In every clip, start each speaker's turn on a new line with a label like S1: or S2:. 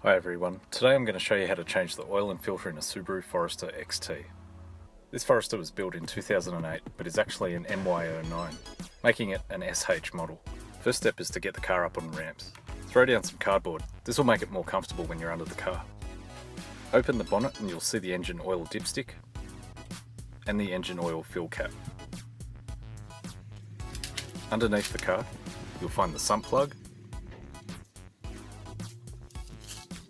S1: Hi everyone, today I'm going to show you how to change the oil and filter in a Subaru Forester XT. This Forester was built in 2008 but is actually an MY09, making it an SH model. First step is to get the car up on ramps. Throw down some cardboard, this will make it more comfortable when you're under the car. Open the bonnet and you'll see the engine oil dipstick and the engine oil fill cap. Underneath the car you'll find the sump plug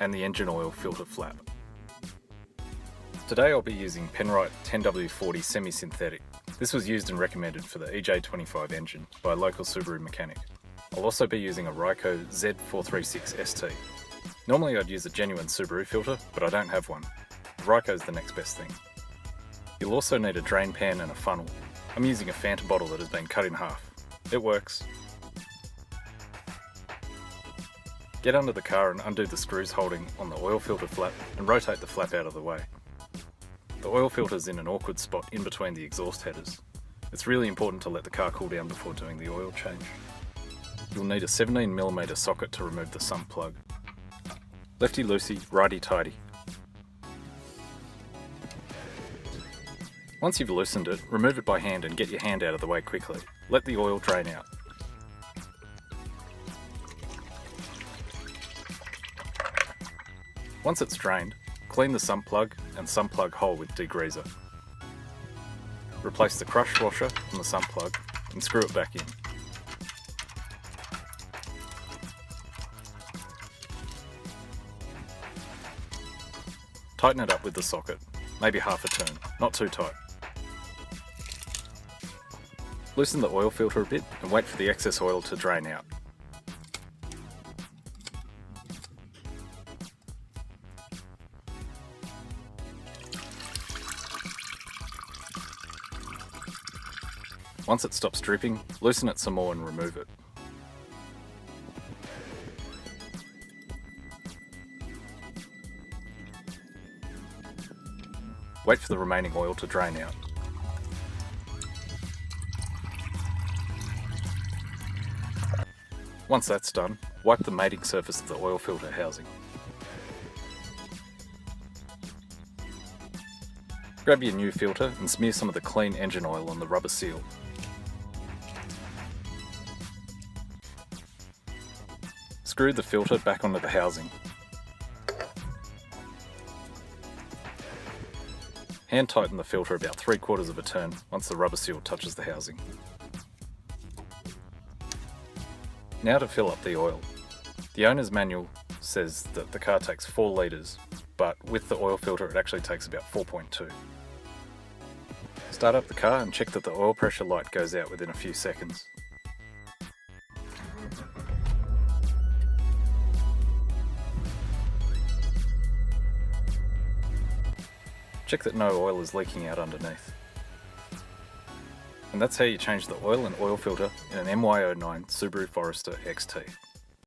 S1: and the engine oil filter flap. Today I'll be using Penrite 10W40 semi-synthetic. This was used and recommended for the EJ25 engine by a local Subaru mechanic. I'll also be using a Ryco Z436ST. Normally I'd use a genuine Subaru filter, but I don't have one. Ryco's the next best thing. You'll also need a drain pan and a funnel. I'm using a Fanta bottle that has been cut in half. It works. Get under the car and undo the screws holding on the oil filter flap and rotate the flap out of the way. The oil filter's in an awkward spot in between the exhaust headers. It's really important to let the car cool down before doing the oil change. You'll need a 17mm socket to remove the sump plug. Lefty-loosey, righty-tighty. Once you've loosened it, remove it by hand and get your hand out of the way quickly. Let the oil drain out. Once it's drained, clean the sump plug and sump plug hole with degreaser. Replace the crush washer on the sump plug and screw it back in. Tighten it up with the socket, maybe half a turn, not too tight. Loosen the oil filter a bit and wait for the excess oil to drain out. Once it stops dripping, loosen it some more and remove it. Wait for the remaining oil to drain out. Once that's done, wipe the mating surface of the oil filter housing. Grab your new filter and smear some of the clean engine oil on the rubber seal. Screw the filter back onto the housing. Hand tighten the filter about 3/4 of a turn once the rubber seal touches the housing. Now to fill up the oil. The owner's manual says that the car takes 4 litres, but with the oil filter it actually takes about 4.2. Start up the car and check that the oil pressure light goes out within a few seconds. Check that no oil is leaking out underneath. And that's how you change the oil and oil filter in an MY09 Subaru Forester XT.